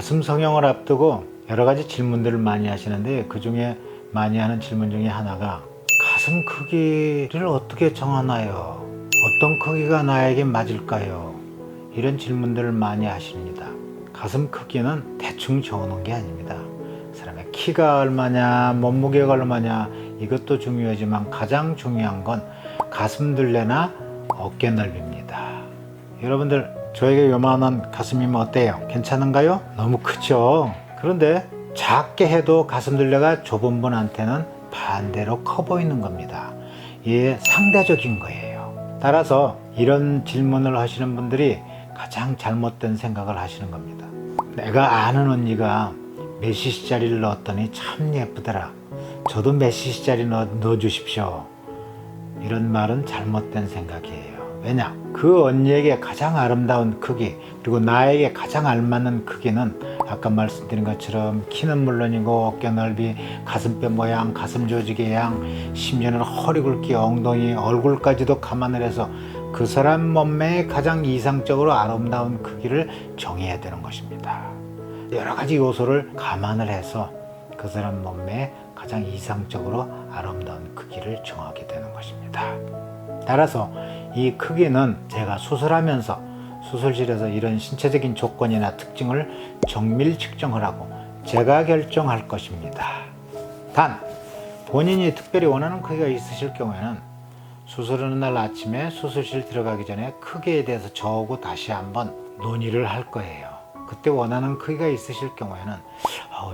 가슴 성형을 앞두고 여러 가지 질문들을 많이 하시는데, 그 중에 많이 하는 질문 중에 하나가 가슴 크기를 어떻게 정하나요? 어떤 크기가 나에게 맞을까요? 이런 질문들을 많이 하십니다. 가슴 크기는 대충 정하는 게 아닙니다. 사람의 키가 얼마냐, 몸무게가 얼마냐, 이것도 중요하지만 가장 중요한 건 가슴 둘레나 어깨 넓이입니다. 여러분들, 저에게 요만한 가슴이면 어때요? 괜찮은가요? 너무 크죠? 그런데 작게 해도 가슴 둘레가 좁은 분한테는 반대로 커 보이는 겁니다. 이게 상대적인 거예요. 따라서 이런 질문을 하시는 분들이 가장 잘못된 생각을 하시는 겁니다. 내가 아는 언니가 몇 cc짜리를 넣었더니 참 예쁘더라. 저도 몇 cc짜리 넣어주십시오. 이런 말은 잘못된 생각이에요. 왜냐? 그 언니에게 가장 아름다운 크기, 그리고 나에게 가장 알맞는 크기는 아까 말씀드린 것처럼 키는 물론이고 어깨 넓이, 가슴뼈 모양, 가슴 조직의 양, 심지어는 허리 굵기, 엉덩이, 얼굴까지도 감안을 해서 그 사람 몸매에 가장 이상적으로 아름다운 크기를 정해야 되는 것입니다. 여러 가지 요소를 감안을 해서 그 사람 몸매에 가장 이상적으로 아름다운 크기를 정하게 되는 것입니다. 따라서 이 크기는 제가 수술하면서 수술실에서 이런 신체적인 조건이나 특징을 정밀 측정을 하고 제가 결정할 것입니다. 단, 본인이 특별히 원하는 크기가 있으실 경우에는 수술하는 날 아침에 수술실 들어가기 전에 크기에 대해서 저하고 다시 한번 논의를 할 거예요. 그때 원하는 크기가 있으실 경우에는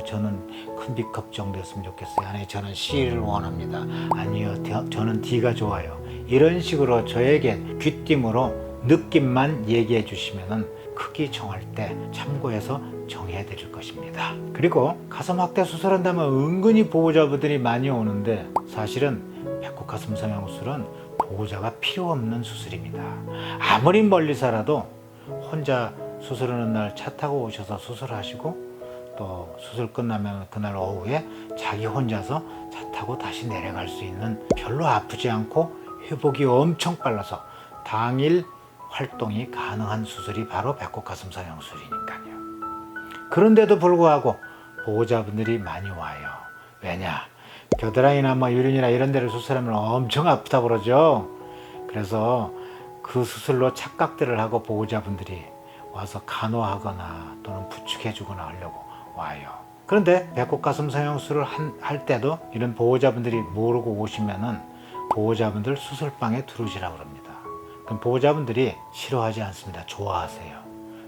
저는 큰 B컵 정도였으면 좋겠어요. 아니, 저는 C를 원합니다. 아니요, 저는 D가 좋아요. 이런 식으로 저에게 귀띔으로 느낌만 얘기해 주시면은 크기 정할 때 참고해서 정해 드릴 것입니다. 그리고 가슴 확대 수술한다면 은근히 보호자분들이 많이 오는데, 사실은 배꼽 가슴 성형 수술은 보호자가 필요 없는 수술입니다. 아무리 멀리 살아도 혼자 수술하는 날 차 타고 오셔서 수술하시고, 또 수술 끝나면 그날 오후에 자기 혼자서 차 타고 다시 내려갈 수 있는, 별로 아프지 않고 회복이 엄청 빨라서 당일 활동이 가능한 수술이 바로 배꼽 가슴 성형 수술이니까요. 그런데도 불구하고 보호자분들이 많이 와요. 왜냐? 겨드랑이나 유륜이나 이런 데를 수술하면 엄청 아프다 그러죠. 그래서 그 수술로 착각들을 하고 보호자분들이 와서 간호하거나 또는 부축해 주거나 하려고 와요. 그런데 배꼽 가슴 성형 수술을 할 때도 이런 보호자분들이 모르고 오시면은 보호자분들 수술방에 들어오시라고 합니다. 그럼 보호자분들이 싫어하지 않습니다. 좋아하세요.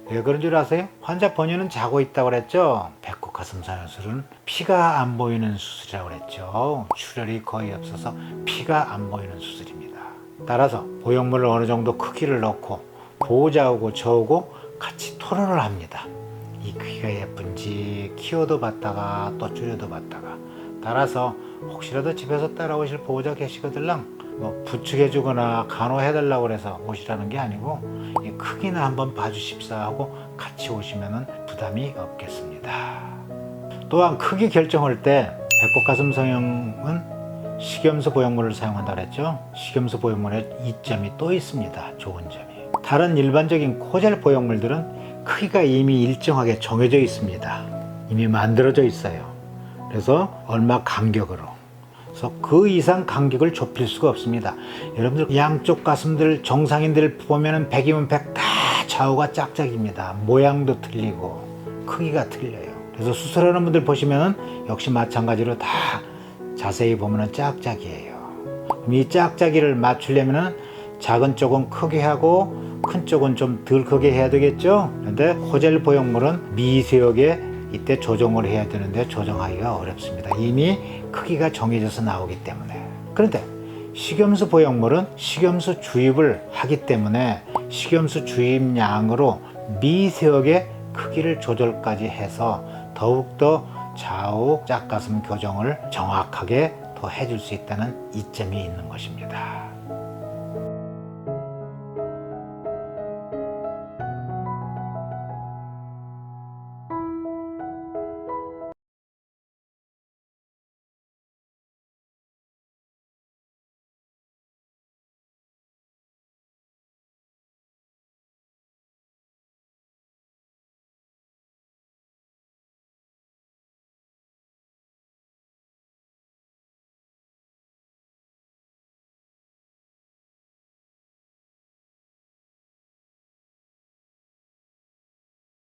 왜 그런 줄 아세요? 환자 본인은 자고 있다고 그랬죠. 배꼽 가슴 성형 수술은 피가 안 보이는 수술이라고 그랬죠. 출혈이 거의 없어서 피가 안 보이는 수술입니다. 따라서 보형물을 어느 정도 크기를 넣고 보호자하고 저하고 같이 토론을 합니다. 이 크기가 예쁜지 키워도 봤다가 또 줄여도 봤다가. 따라서 혹시라도 집에서 따라오실 보호자 계시거들랑 부축해 주거나 간호해 달라고 해서 오시라는 게 아니고, 이 크기나 한번 봐주십사 하고 같이 오시면 부담이 없겠습니다. 또한 크기 결정할 때 배꼽 가슴 성형은 식염수 보형물을 사용한다고 했죠. 식염수 보형물에 이점이 또 있습니다. 좋은 점이. 다른 일반적인 코젤 보형물들은 크기가 이미 일정하게 정해져 있습니다. 이미 만들어져 있어요. 그래서 얼마 간격으로. 그래서 그 이상 간격을 좁힐 수가 없습니다. 여러분들 양쪽 가슴들 정상인들 보면은 100이면 100 다 좌우가 짝짝입니다. 모양도 틀리고 크기가 틀려요. 그래서 수술하는 분들 보시면은 역시 마찬가지로 다 자세히 보면은 짝짝이에요. 그럼 이 짝짝이를 맞추려면은 작은 쪽은 크게 하고 큰 쪽은 좀 덜 크게 해야 되겠죠. 그런데 코젤 보형물은 미세하게 이때 조정을 해야 되는데 조정하기가 어렵습니다. 이미 크기가 정해져서 나오기 때문에. 그런데 식염수 보형물은 식염수 주입을 하기 때문에 식염수 주입량으로 미세하게 크기를 조절까지 해서 더욱더 좌우 짝가슴 교정을 정확하게 더 해줄 수 있다는 이점이 있는 것입니다.